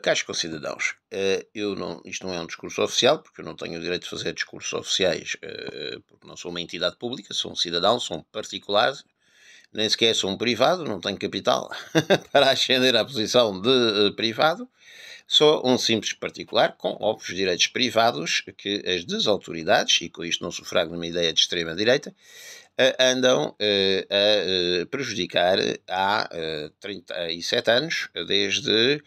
Caros concidadãos, isto não é um discurso oficial, porque eu não tenho o direito de fazer discursos oficiais, porque não sou uma entidade pública, sou um cidadão, sou um particular, nem sequer sou um privado, não tenho capital para ascender à posição de privado. Sou um simples particular com óbvios direitos privados que as desautoridades, e com isto não sufrago numa ideia de extrema-direita, andam a prejudicar há 37 anos, desde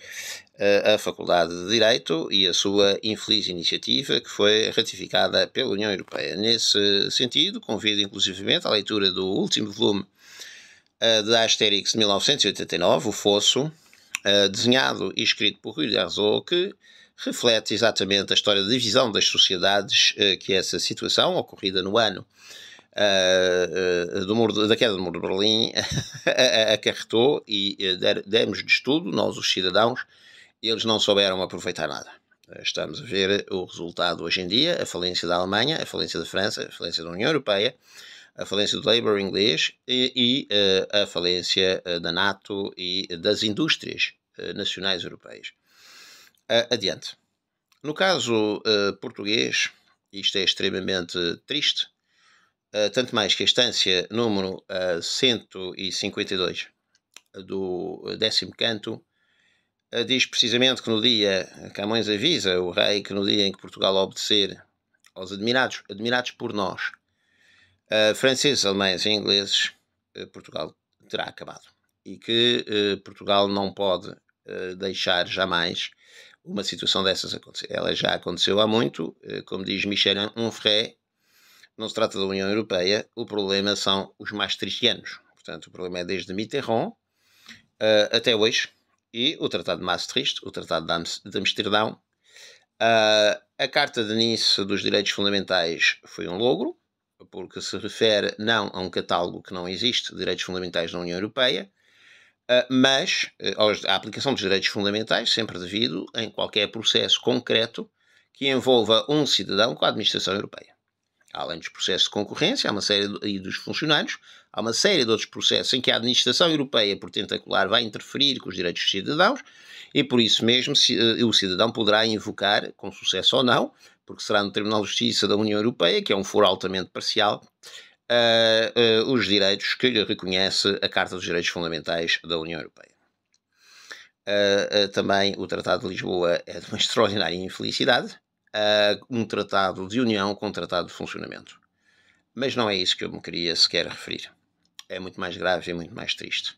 a Faculdade de Direito e a sua infeliz iniciativa que foi ratificada pela União Europeia. Nesse sentido, convido inclusivamente à leitura do último volume de Asterix de 1989, O Fosso, desenhado e escrito por Rui Darzo, que reflete exatamente a história da divisão das sociedades que essa situação, ocorrida no ano da queda do muro de Berlim, acarretou, e demos-lhes tudo, nós os cidadãos, e eles não souberam aproveitar nada. Estamos a ver o resultado hoje em dia, a falência da Alemanha, a falência da França, a falência da União Europeia, a falência do Labour inglês e a falência da NATO e das indústrias nacionais europeias. Adiante. No caso português, isto é extremamente triste, tanto mais que a instância número 152 do 10º canto diz precisamente que no dia, Camões avisa o rei, que no dia em que Portugal obedecer aos admirados por nós, franceses, alemães e ingleses, Portugal terá acabado. E que Portugal não pode deixar jamais uma situação dessas acontecer. Ela já aconteceu há muito, como diz Michel Onfray, não se trata da União Europeia, o problema são os maastrichtianos. Portanto, o problema é desde Mitterrand até hoje, e o Tratado de Maastricht, o Tratado de Amsterdão. A Carta de Nice dos Direitos Fundamentais foi um logro, porque se refere não a um catálogo que não existe de direitos fundamentais na União Europeia, mas à aplicação dos direitos fundamentais, sempre devido em qualquer processo concreto que envolva um cidadão com a administração europeia. Além dos processos de concorrência, há uma série e dos funcionários, há uma série de outros processos em que a administração europeia, por tentacular, vai interferir com os direitos dos cidadãos, e por isso mesmo o cidadão poderá invocar, com sucesso ou não, porque será no Tribunal de Justiça da União Europeia, que é um foro altamente parcial, os direitos que lhe reconhece a Carta dos Direitos Fundamentais da União Europeia. Também o Tratado de Lisboa é de uma extraordinária infelicidade, um tratado de união com um tratado de funcionamento. Mas não é isso que eu me queria sequer referir. É muito mais grave e muito mais triste.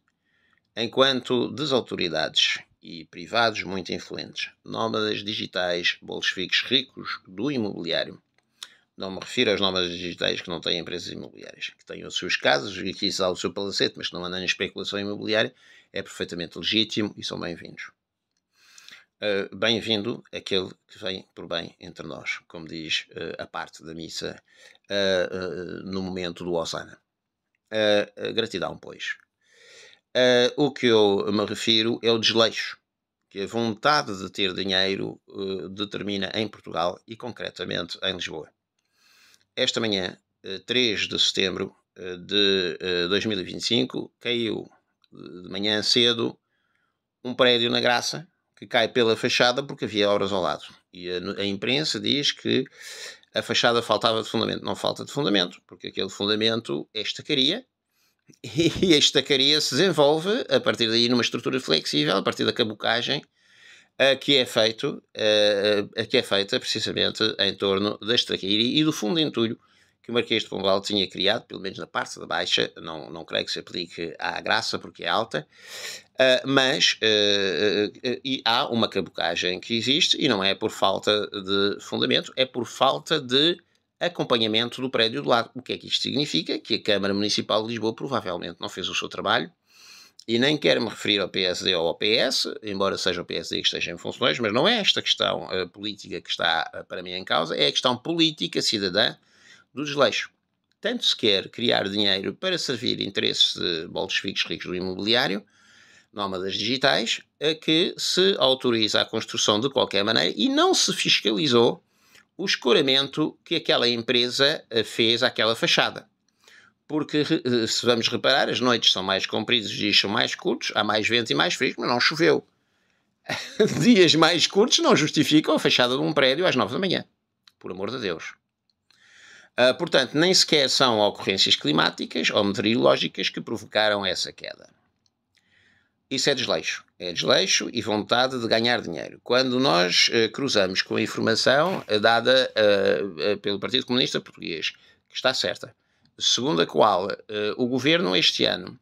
Enquanto desautoridades e privados muito influentes, nómadas digitais, bolcheviques ricos do imobiliário, não me refiro aos nómadas digitais que não têm empresas imobiliárias, que têm os seus casos e que o seu palacete, mas que não andam em especulação imobiliária, é perfeitamente legítimo e são bem-vindos. Bem-vindo aquele que vem por bem entre nós, como diz a parte da missa no momento do Hosana. Gratidão, pois. O que eu me refiro é o desleixo, que a vontade de ter dinheiro determina em Portugal e concretamente em Lisboa. Esta manhã, 3 de setembro de 2025, caiu de manhã cedo um prédio na Graça, que cai pela fachada porque havia obras ao lado. E a imprensa diz que a fachada faltava de fundamento. Não falta de fundamento, porque aquele fundamento é estacaria, e a estacaria se desenvolve a partir daí numa estrutura flexível, a partir da cabucagem, que é feita precisamente em torno da estacaria e do fundo de entulho que o Marquês de Pombal tinha criado, pelo menos na parte da baixa. Não creio que se aplique à Graça, porque é alta, mas há uma cabucagem que existe, e não é por falta de fundamento, é por falta de acompanhamento do prédio do lado. O que é que isto significa? Que a Câmara Municipal de Lisboa provavelmente não fez o seu trabalho, e nem quero me referir ao PSD ou ao PS, embora seja o PSD que esteja em funções, mas não é esta questão política que está para mim em causa, é a questão política cidadã do desleixo. Tanto se quer criar dinheiro para servir interesses de bolcheviques ricos do imobiliário, nómadas digitais, que se autoriza a construção de qualquer maneira e não se fiscalizou o escoramento que aquela empresa fez àquela fachada. Porque, se vamos reparar, as noites são mais compridas, os dias são mais curtos, há mais vento e mais frio, mas não choveu. dias mais curtos não justificam a fachada de um prédio às 9 da manhã. Por amor de Deus. Portanto, nem sequer são ocorrências climáticas ou meteorológicas que provocaram essa queda. Isso é desleixo. É desleixo e vontade de ganhar dinheiro. Quando nós cruzamos com a informação dada pelo Partido Comunista Português, que está certa, segundo a qual o governo este ano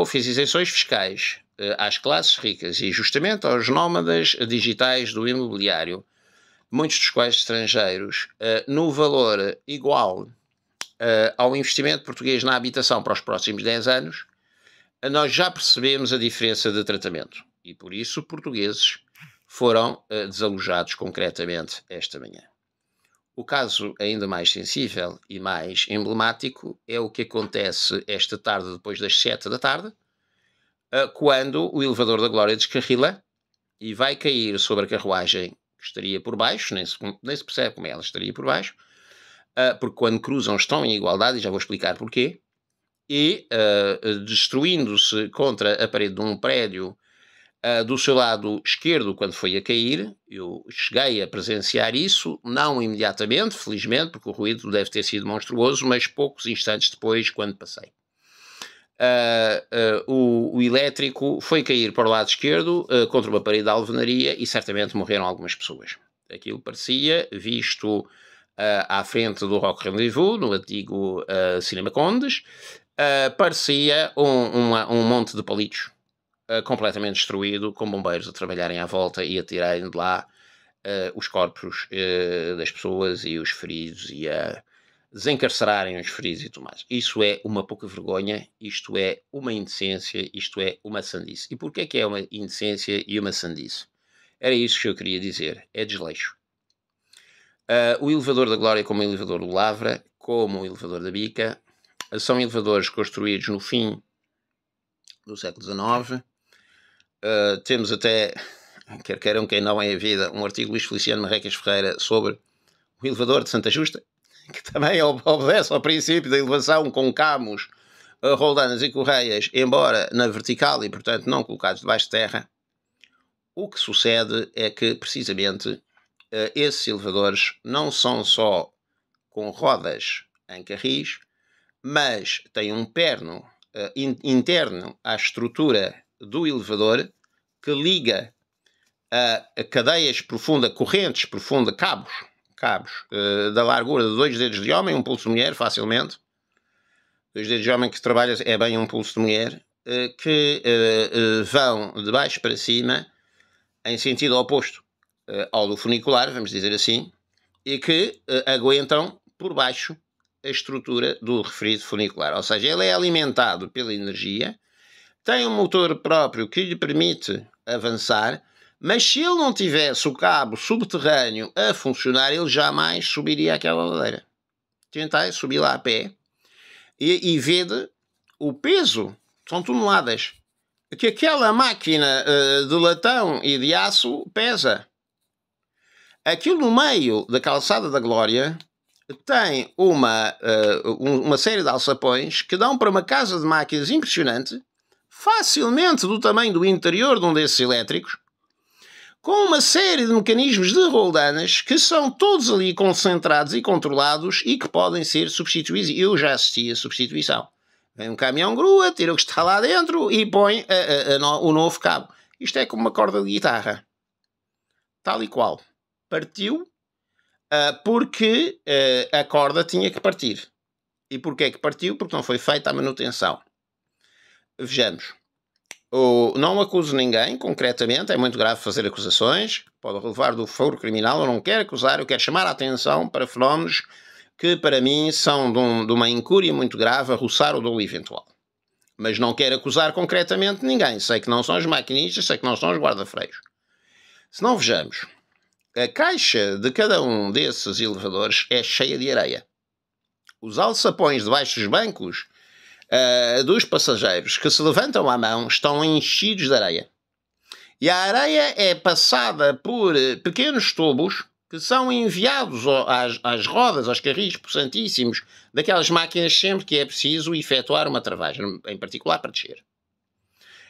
fez isenções fiscais às classes ricas e justamente aos nómadas digitais do imobiliário, muitos dos quais estrangeiros, no valor igual ao investimento português na habitação para os próximos 10 anos, nós já percebemos a diferença de tratamento. E por isso portugueses foram desalojados concretamente esta manhã. O caso ainda mais sensível e mais emblemático é o que acontece esta tarde, depois das 7 da tarde, quando o elevador da Glória descarrila e vai cair sobre a carruagem que estaria por baixo, nem se percebe como ela estaria por baixo, porque quando cruzam estão em igualdade, e já vou explicar porquê, e destruindo-se contra a parede de um prédio do seu lado esquerdo quando foi a cair. Eu cheguei a presenciar isso, não imediatamente, felizmente, porque o ruído deve ter sido monstruoso, mas poucos instantes depois, quando passei. O elétrico foi cair para o lado esquerdo contra uma parede de alvenaria e certamente morreram algumas pessoas. Aquilo parecia, visto à frente do Rock Rendezvous, no antigo Cinema Condes, parecia um monte de palitos completamente destruído, com bombeiros a trabalharem à volta e a tirarem de lá os corpos das pessoas e os feridos e a desencarcerarem os feridos e tudo mais. Isso é uma pouca vergonha, isto é uma indecência, isto é uma sandice. E porquê que é uma indecência e uma sandice? Era isso que eu queria dizer, é desleixo. O elevador da Glória, como o elevador do Lavra, como o elevador da Bica, são elevadores construídos no fim do século XIX. Temos até, quer queiram quem não é a vida, um artigo de Luís Feliciano Marrecas Ferreira sobre o elevador de Santa Justa, que também obedece ao princípio da elevação com cabos, roldanas e correias, embora na vertical e, portanto, não colocados debaixo de terra. O que sucede é que, precisamente, esses elevadores não são só com rodas em carris, mas têm um perno interno à estrutura do elevador que liga a cadeias profundas, correntes profundas, cabos da largura de 2 dedos de homem, um pulso de mulher, facilmente. 2 dedos de homem que trabalha é bem um pulso de mulher, que vão de baixo para cima em sentido oposto ao do funicular, vamos dizer assim, e que aguentam por baixo a estrutura do referido funicular. Ou seja, ele é alimentado pela energia, tem um motor próprio que lhe permite avançar, mas se ele não tivesse o cabo subterrâneo a funcionar, ele jamais subiria aquela ladeira. Tentai subir lá a pé e vede o peso, são toneladas, que aquela máquina de latão e de aço pesa. Aquilo no meio da calçada da Glória tem uma série de alçapões que dão para uma casa de máquinas impressionante, facilmente do tamanho do interior de um desses elétricos, com uma série de mecanismos de roldanas que são todos ali concentrados e controlados e que podem ser substituídos. Eu já assisti a substituição. Vem um caminhão-grua, tira o que está lá dentro e põe o novo cabo. Isto é como uma corda de guitarra. Tal e qual. Partiu porque a corda tinha que partir. E porquê é que partiu? Porque não foi feita a manutenção. Vejamos. Não acuso ninguém, concretamente, é muito grave fazer acusações, pode relevar do foro criminal, eu não quero acusar, eu quero chamar a atenção para fenómenos que para mim são de uma incúria muito grave a roçar o dolo eventual. Mas não quero acusar concretamente ninguém, sei que não são os maquinistas, sei que não são os guarda-freios. Se não vejamos, a caixa de cada um desses elevadores é cheia de areia. Os alçapões debaixo dos bancos dos passageiros que se levantam à mão estão enchidos de areia. E a areia é passada por pequenos tubos que são enviados às rodas, aos carris possantíssimos daquelas máquinas sempre que é preciso efetuar uma travagem, em particular para descer.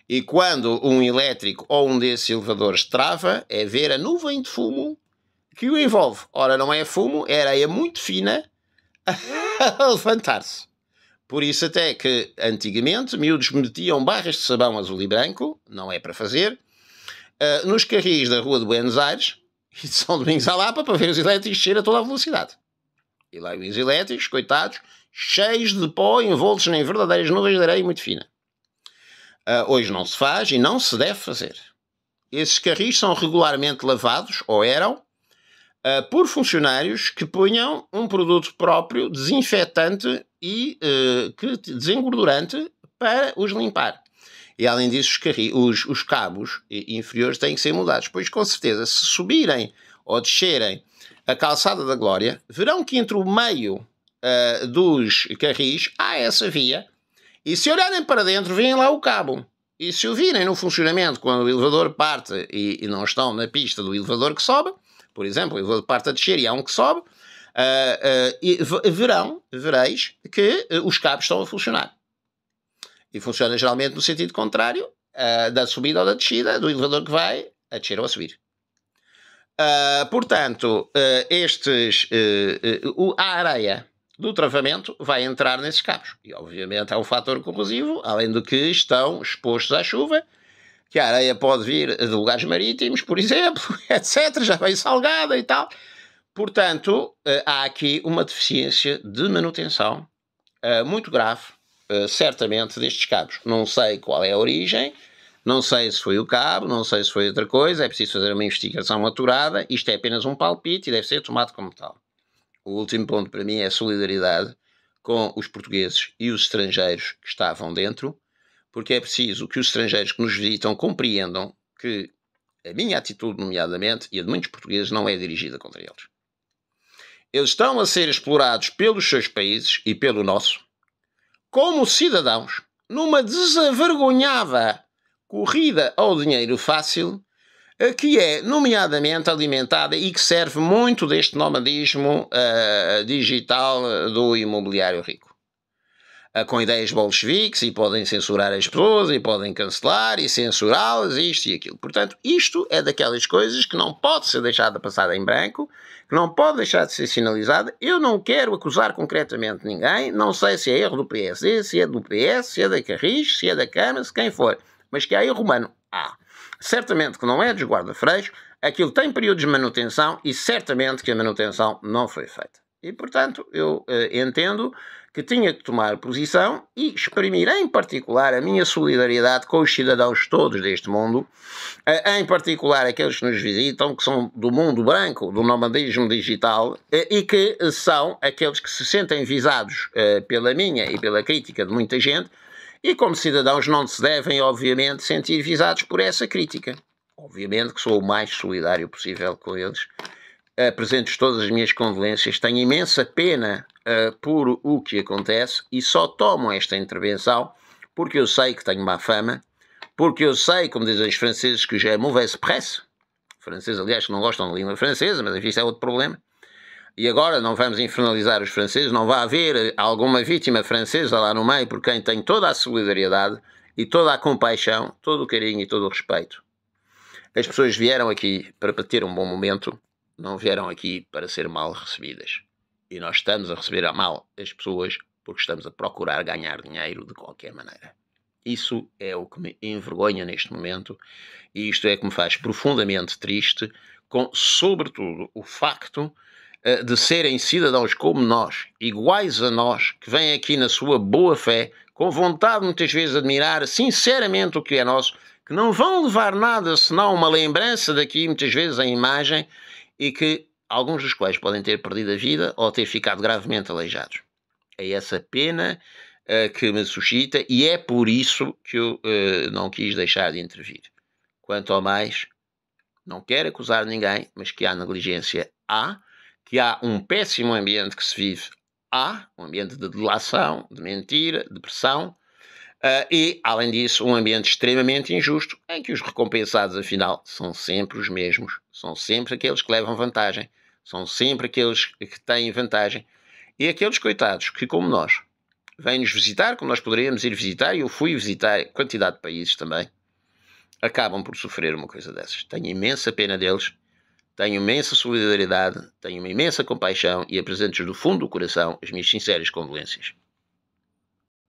E quando um elétrico ou um desses elevadores trava, é ver a nuvem de fumo que o envolve. Ora, não é fumo, é areia muito fina a levantar-se. Por isso até que, antigamente, miúdos metiam barras de sabão azul e branco, não é para fazer, nos carris da Rua de Buenos Aires e de São Domingos à Lapa para ver os elétricos descer a toda a velocidade. E lá os elétricos, coitados, cheios de pó, envoltos em verdadeiras nuvens de areia muito fina. Hoje não se faz e não se deve fazer. Esses carris são regularmente lavados, ou eram, por funcionários que punham um produto próprio, desinfetante e desengordurante para os limpar. E além disso, os cabos inferiores têm que ser mudados. Pois com certeza, se subirem ou descerem a calçada da Glória, verão que entre o meio dos carris há essa via. E se olharem para dentro, veem lá o cabo. E se o virem no funcionamento, quando o elevador parte e não estão na pista do elevador que sobe, por exemplo, o elevador parte a descer e há um que sobe, vereis que os cabos estão a funcionar. E funciona geralmente no sentido contrário da subida ou da descida do elevador que vai a descer ou a subir. Portanto, a areia do travamento vai entrar nesses cabos. E, obviamente, é um fator corrosivo, além do que estão expostos à chuva, que a areia pode vir de lugares marítimos, por exemplo, etc., já vem salgada e tal. Portanto, há aqui uma deficiência de manutenção muito grave, certamente, destes cabos. Não sei qual é a origem, não sei se foi o cabo, não sei se foi outra coisa, é preciso fazer uma investigação aturada, isto é apenas um palpite e deve ser tomado como tal. O último ponto para mim é a solidariedade com os portugueses e os estrangeiros que estavam dentro, porque é preciso que os estrangeiros que nos visitam compreendam que a minha atitude, nomeadamente, e a de muitos portugueses, não é dirigida contra eles. Eles estão a ser explorados pelos seus países e pelo nosso, como cidadãos, numa desavergonhada corrida ao dinheiro fácil, que é, nomeadamente, alimentada e que serve muito deste nomadismo digital do imobiliário rico. Com ideias bolcheviques e podem censurar as pessoas e podem cancelar e censurá-las, isto e aquilo. Portanto, isto é daquelas coisas que não pode ser deixada passada em branco, que não pode deixar de ser sinalizada. Eu não quero acusar concretamente ninguém, não sei se é erro do PSD, se é do PS, se é da Carris, se é da Câmara, se quem for, mas que há erro humano, há. Certamente que não é dos guarda-freios, aquilo tem períodos de manutenção e certamente que a manutenção não foi feita. E, portanto, eu entendo que tinha que tomar posição e exprimir em particular a minha solidariedade com os cidadãos todos deste mundo, em particular aqueles que nos visitam, que são do mundo branco, do nomadismo digital, e que são aqueles que se sentem visados pela minha e pela crítica de muita gente, e como cidadãos não se devem, obviamente, sentir visados por essa crítica. Obviamente que sou o mais solidário possível com eles. Apresento-lhes todas as minhas condolências. Tenho imensa pena por o que acontece e só tomo esta intervenção porque eu sei que tenho má fama, porque eu sei, como dizem os franceses, que já é mauvaise presse. Franceses, aliás, que não gostam da língua francesa, mas enfim, isso é outro problema. E agora não vamos infernalizar os franceses, não vai haver alguma vítima francesa lá no meio por quem tenho toda a solidariedade e toda a compaixão, todo o carinho e todo o respeito. As pessoas vieram aqui para ter um bom momento, não vieram aqui para ser mal recebidas. E nós estamos a receber a mal as pessoas porque estamos a procurar ganhar dinheiro de qualquer maneira. Isso é o que me envergonha neste momento e isto é que me faz profundamente triste com, sobretudo, o facto de serem cidadãos como nós, iguais a nós, que vêm aqui na sua boa fé, com vontade muitas vezes de admirar sinceramente o que é nosso, que não vão levar nada senão uma lembrança daqui, muitas vezes em imagem, e que alguns dos quais podem ter perdido a vida ou ter ficado gravemente aleijados. É essa pena que me suscita e é por isso que eu não quis deixar de intervir. Quanto ao mais, não quero acusar ninguém, mas que há negligência, há, que há um péssimo ambiente que se vive, há, um ambiente de delação, de mentira, de pressão, e, além disso, um ambiente extremamente injusto, em que os recompensados, afinal, são sempre os mesmos, são sempre aqueles que levam vantagem, são sempre aqueles que têm vantagem, e aqueles coitados que, como nós, vêm-nos visitar, como nós poderíamos ir visitar, e eu fui visitar quantidade de países também, acabam por sofrer uma coisa dessas. Tenho imensa pena deles, tenho imensa solidariedade, tenho uma imensa compaixão e apresento-lhes do fundo do coração as minhas sinceras condolências.